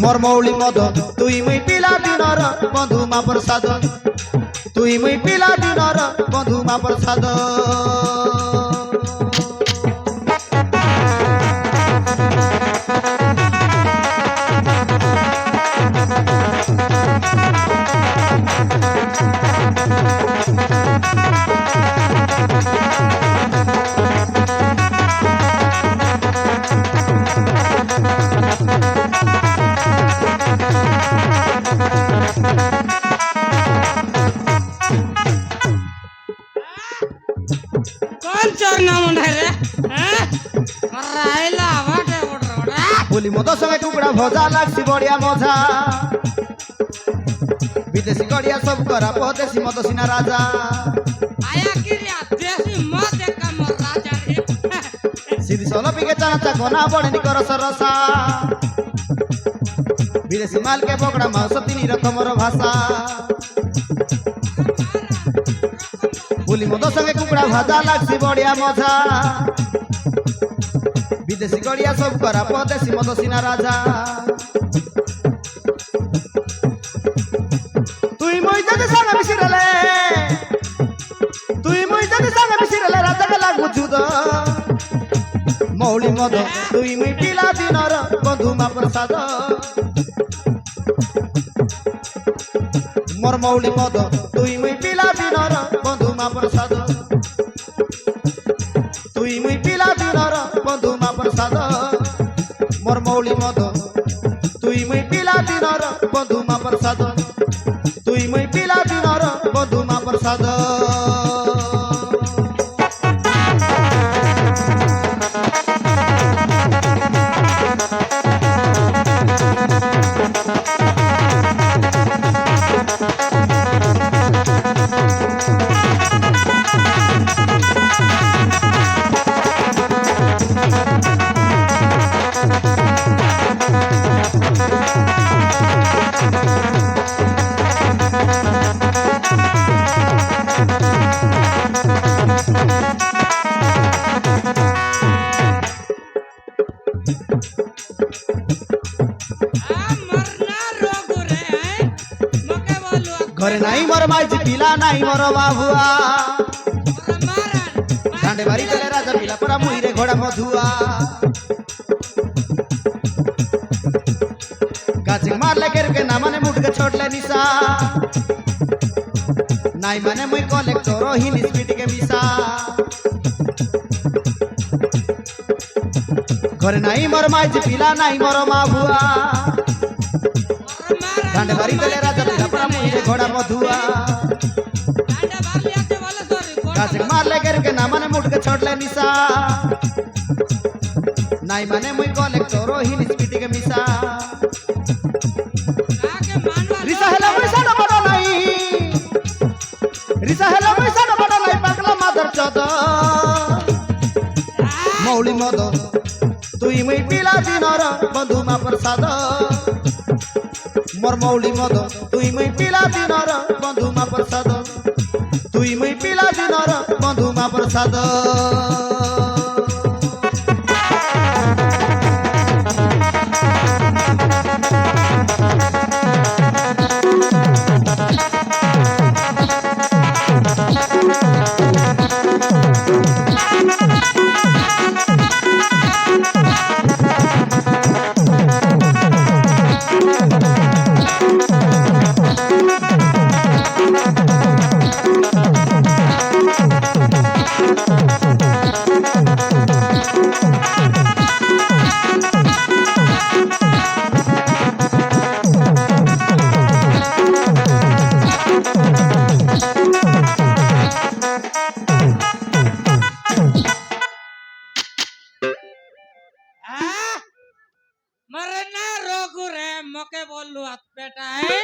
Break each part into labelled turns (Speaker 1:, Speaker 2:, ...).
Speaker 1: मोर मौली मद तुई मुई पिला दिनर बंधु मा प्रसाद तुई मुई पिला दिनर बंधु मा प्रसाद
Speaker 2: कौन चोर नाम उठाए रे हैं राइला वाटे उड़
Speaker 1: बोली मद संगे कुकड़ा भजा लागसी बढ़िया मजा विदेशी गड़िया सब करा परदेशी मद सिना राजा
Speaker 2: आया किरिया देसी मत एक मर राजा रे
Speaker 1: सीधी सोलो पी के चाचा कोना बड़े निकर सरसा विदेशी माल के पकड़ा मांस तीन रकमर भाषा बोली मद संगे कुकड़ा भाजा लागसी बढ़िया मजा विदेशी गड़िया सब करा परदेशी मद सिना राजा तुई मुई जद संग मिसिरले राजा के लागू जुद मौली मद तुई मुई पिला दिनर बंधु मा प्रसाद मोर मौली मद तुई मुई पिला दिनर बंधु मा प्रसाद तुई मुई पिला दिनर बंधु मा प्रसाद मोर मौली मद तुई मुई पिला दिनर बंधु मा प्रसाद तुई मुई पिला दिनर बंधु मा प्रसाद घरे नहीं मोर माइज पिला नहीं मोर बाबुआ डांडे बारी चले राजा पिला परा मुहिरे घोड़ा मधुआ गाची मार ले के ना माने मुठ के छोड़ ले निशा नहीं माने मुई कलेक्टर ही निस्पिट के मिसा घरे नहीं मोर माइज पिला नहीं मोर बाबुआ डांडे बारी चले राजा पिला परा मुहिरे घोड़ा मधुआ गाची मार ले के ना माने मुठ के छोड़ ले निशा नहीं माने मुई कलेक्टर ही निस्पिट के मिसा रिसा हेला पैसा न बड़ा नहीं पगला मादर चौद मौली मद तुई मुई पिला दिनर बंधु मा प्रसाद मोर मौली मद तुई मुई पिला दिनर बंधु मा प्रसाद तुई मुई पिला दिनर बंधु मा प्रसाद
Speaker 2: मरना रोगु रे मके बोलू हाथ बेटा है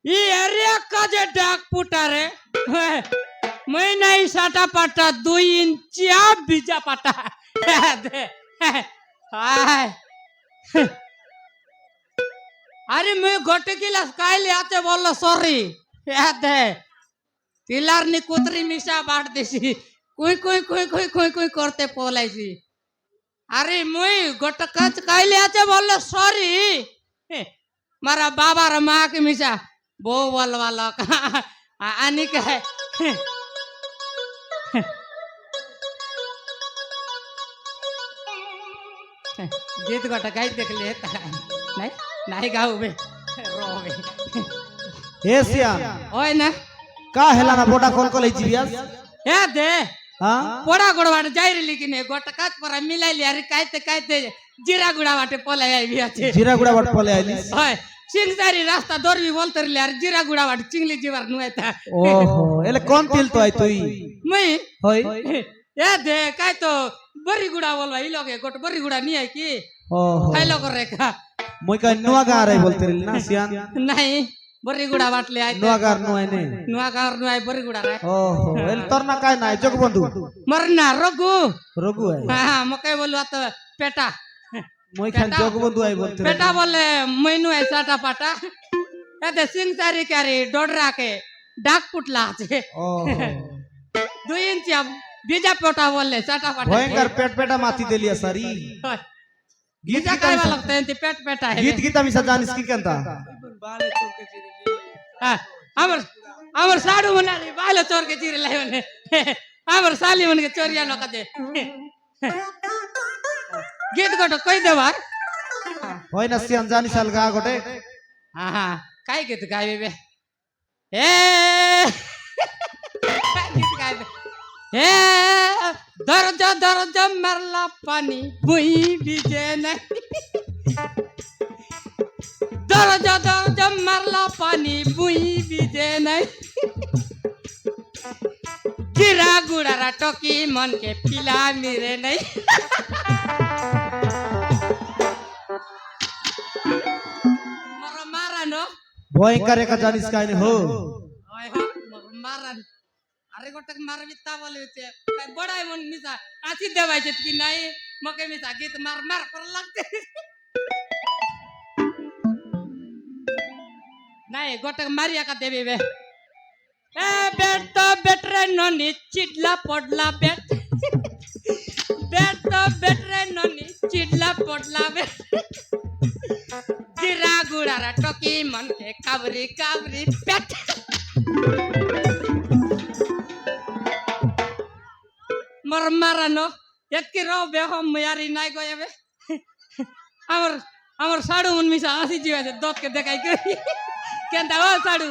Speaker 2: ये एरिया का जे डाक पुटा रे मैं नहीं साटा पाटा 2 इंचिया बीजा पाटा दे हाय अरे मैं गोटे गिलास काइले आते बोलो सॉरी দে পিলার নি কুতরি মিশা বাট দিছি কুই কুই কুই কুই কুই কুই করতে পলাইছি আরে মুই গোটা কাজ কাইলে আছে বললো সরি মারা বাবার মাকে মিশা বউ বলবা লোক আনি কে गीत गोटा गाई देख ले नहीं नहीं गाओ बे रोवे
Speaker 1: हे सियान
Speaker 2: ओए ना
Speaker 1: का हेला ना बोटा कॉल कॉल जिबियास
Speaker 2: ए दे
Speaker 1: हां
Speaker 2: पोड़ा गोड़वाट जाई रे लेकिन गोटा काच पर मिलाई ले अरे कायते जीरा गुड़ा वाटे पले आई बिया छे
Speaker 1: जीरा गुड़ा वाट पले आइली
Speaker 2: ओए सिंगसारी रास्ता दोरवी बोलतर ले अरे जीरा गुड़ा वाट चिंगली जीवार नुएता
Speaker 1: ओहो एले कोन तिल तो आई तोई
Speaker 2: मई
Speaker 1: होय
Speaker 2: ए दे काय तो बरी गुड़ा बोलवा ई लोगे गोट बरी गुड़ा नहीं है की
Speaker 1: ओहो
Speaker 2: खाई लोग रेखा
Speaker 1: मोय का नुआ गा रे बोलते रे ना सियान
Speaker 2: नहीं बरी गुड़ा बाटले आय
Speaker 1: नुआ गार नुआ ने
Speaker 2: नुआ गार नुआ बरी गुड़ा रे
Speaker 1: ओहो एल तरना काय ना जग बंधु
Speaker 2: मरना रघु
Speaker 1: रघु है
Speaker 2: हां मके बोलवा तो पेटा
Speaker 1: मोय खान जग बंधु आई बोलते
Speaker 2: पेटा बोले मैनू ऐसा टापाटा एते सिंह सारी करे डोडरा के डाक पुटला छे
Speaker 1: ओहो
Speaker 2: 2 इंच बीजा पेटा बोले साटा पाटा
Speaker 1: भयंकर पेट पेटा माथी देलिया सारी गीत
Speaker 2: बीजा काय लगता है पेट पेटा है
Speaker 1: गीत गीता मिसा जानिस की केनता
Speaker 2: हां हमर साडू मनारी बाले चोर के चिरे लायोने हमर साली मन के चोरिया लोका दे गीत गोटो कई देवार
Speaker 1: होय ना सियान जानिस अलगा गोटे
Speaker 2: हां हां काय गीत गावे बे ए गीत गावे ए दरज मरला पानी बुई बीजे नहीं दरज मरला पानी बुई बीजे नहीं जीरा गुड़ा टोकी मन के पिला मेरे नहीं मरो मारा नो
Speaker 1: भयंकर एक जानिस काय ने हो
Speaker 2: ओए हो मरो मारा अरे गोटक मार बिता बोले छे काय बडाय मन मिसा आसी देवायचे की नाही मके मिसा गीत मार मार पर लागते नाही गोटक मारिया का देबे बे ए बेट तो बेटरे ननी चिडला पडला बेट बेट तो बेटरे ननी चिडला पडला बेट जीरा गुड़ा टोकी मन के काबरी काबरी पेट मर मारानो एतकी रो बे हम यारी नाय गयबे हमर साडू मन मिसा आसी जीवा से दोत के देखाई करी केंता ओ साडू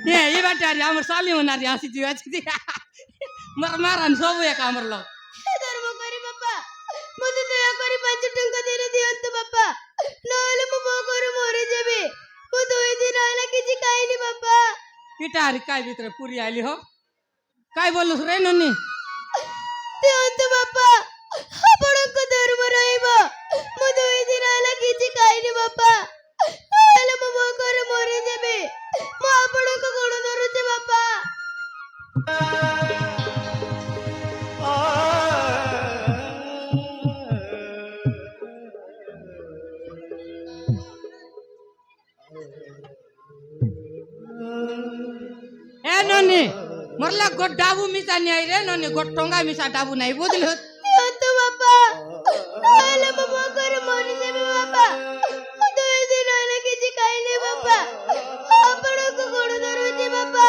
Speaker 2: ये बाटारी हमर साली मनारी आसी जीवा छी मर मारान सब एक हमर लोग
Speaker 3: धर्म करी बापा मुझे दया करी 5 टंका देने दियंतु बापा नहले मु मो करे मरि जेबे मु 2 दिन आला किछि खाइनी बापा
Speaker 2: इटारी काय भीतर पूरी आली हो काय बोलुस रे नन्नी
Speaker 3: दियंतु बापा आपणक धर्म रहइबो मु 2 दिन आला किछि खाइनी बापा नहले मु मो करे मरि जेबे मु आपणक गोड़ धरुछि बापा
Speaker 2: ए नन्नी मरला गोट डाबू मिसा नहीं आई रे नन्नी गोट टोंगा मिसा डाबू नहीं बुझलो
Speaker 3: दियंतु बापा नहले मु मो करे मरि जेबे बापा मु 2 दिन आला किछि खाइनी बापा आपणक गोड़ धरुछि बापा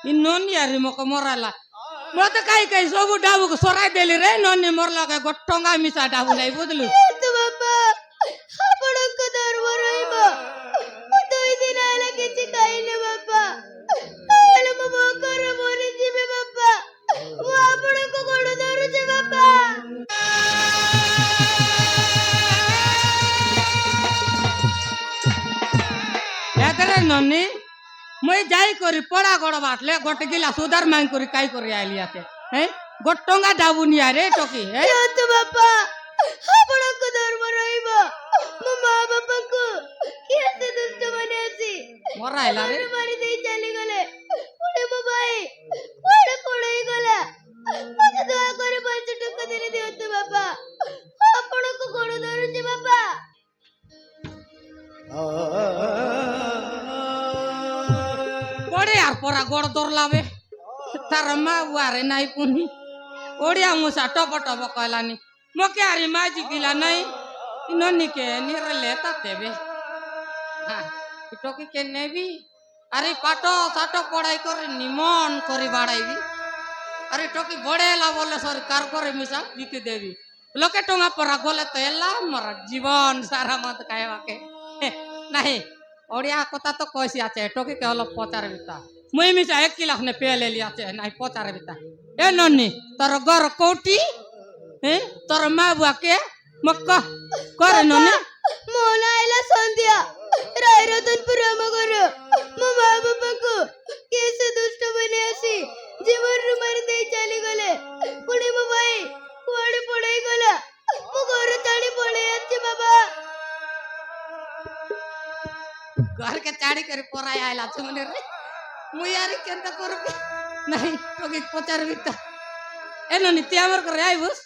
Speaker 2: इन नन्नी यार मको मराला मत काई काई सब डाबू को सोराय देली रे नन्नी मरला के गोट टोंगा मिसा डाबू नहीं बुझलो
Speaker 3: दियंतु बापा आपणक धर्म रहइबो मु 2 दिन आला किछि खाइनी बापा नहले मु मो करे मरि जेबे बापा मु आपणक गोड़ धरुछि बापा
Speaker 2: यादरे नन्नी मैं जाई करी पड़ा गड़ बाटले गोटे गिला सुधार मांग करी काई करी आइली आते हैं गोट टोंगा डाबू नहीं आरे टोकी है
Speaker 3: दियंतु बापा आपणक धर्म रहइबो मो मां बापा को केसे दुष्ट माने आसी
Speaker 2: मराइला रे
Speaker 3: मारी देई चली गले पुणे मो भाई कोड़े कोड़े गला मते
Speaker 2: ପରା ଗୋଡ ଦରଲାବେ ତାର ମା ବୁଆରେ ନାଇଁ ପୁନି ଓଡିଆ ମୁସା ଟପ ଟପ କହିଲାନି ମକେ ଆରି ମାଜି କିଲା ନାଇଁ ନନି କେ ନିରଲେ ତାତେବେ ଟକି କେ ନେବି আরে পাঠ সাঠ পড়াই করে নিমন করে বাড়াইবি আরে টকি বড়েলা বলে সরকার করে মিশা বিকে দেবি লোকে টঙ্গা পরা গলে তো এলা মর জীবন সারা মত খাইবাকে নাই ওড়িয়া কথা তো কইছি আছে টকি কে হলো পচার বিতা মুই মিশা 1 লাখ নে পেলে লি আছে নাই পচার বিতা এ ননি তোর গর কোটি তোর মা বুয়াকে মক্কা করে ননি
Speaker 3: মন আইলা সন্ধ্যা রায় রতনপুর আমগর মো মা বাবাকু কেসে দুষ্ট বনে আসি জীবন মারি দেই চালি গলে পুনি মো ভাই কুয়াড়ে পড়াই গলা মো ঘর ছাড়ি পড়ে যাচ্ছে বাবা
Speaker 2: घर के चाड़ी कर पोराय आयला चुमने रे मुई यार केंता करबे नहीं टोकी पचार बिता ए ननी ती हमर करे आइबुस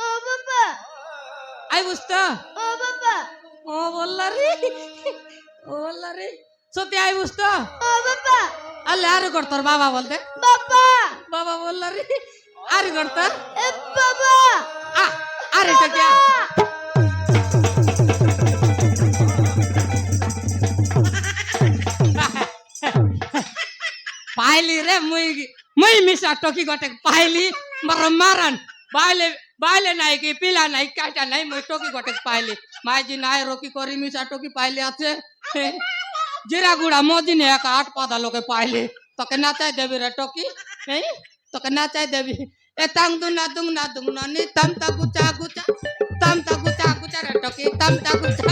Speaker 3: ও বাবা
Speaker 2: आइबुस त
Speaker 3: ও বাবা
Speaker 2: ओ बोलला रे सत्य आइबुस त
Speaker 3: ও বাবা
Speaker 2: अल्ले आरे कर तोर बाबा बोलते
Speaker 3: বাবা
Speaker 2: बाबा बोलला रे आरे कर त
Speaker 3: এ বাবা
Speaker 2: आ आरे तो क्या पाइली रे मुई मिसा टोकी गोटे पाइली मर मारन बाले बाले नहीं कि पिला नहीं काटा नहीं मुई टोकी गोटे पाइली माई जी नाय रोकी करी मिसा टोकी पाइली आछे जीरा गुड़ा मोदी ने एक 8 पादा लोके पाइली तो के नाचाय देबी रे टोकी तो के नाचाय देबी ए तांग दुना नी तम ता गुचा रे टोकी तम ता गुचा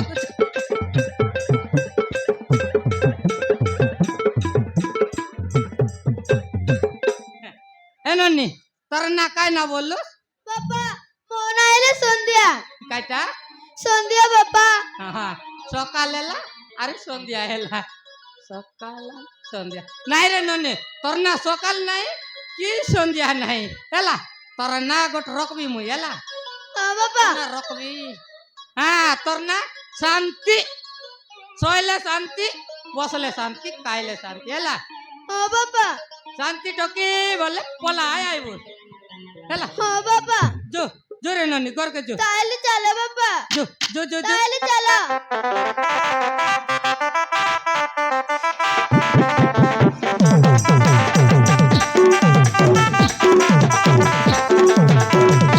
Speaker 2: এননি তোর না কাই না বললো
Speaker 3: বাবা মন আইলা সন্ধ্যা
Speaker 2: কাইটা
Speaker 3: সন্ধ্যা বাবা
Speaker 2: সকাল এলা আরে সন্ধ্যা এলা সকাল সন্ধ্যা নাই রে ননে তোর না সকাল নাই কি সন্ধ্যা নাই এলা তোর না গোট রকবি মুই এলা
Speaker 3: বাবা
Speaker 2: না রকবি হ্যাঁ তোর না শান্তি শোইলে শান্তি বসলে শান্তি খাইলে শান্তি এলা
Speaker 3: ও বাবা
Speaker 2: শান্তি টকি বলে পলা আইব হেলা
Speaker 3: ও বাবা
Speaker 2: जो जो रे ननी घर के जो
Speaker 3: তাহলে চলো বাবা
Speaker 2: जो जो जो जो
Speaker 3: তাহলে চলো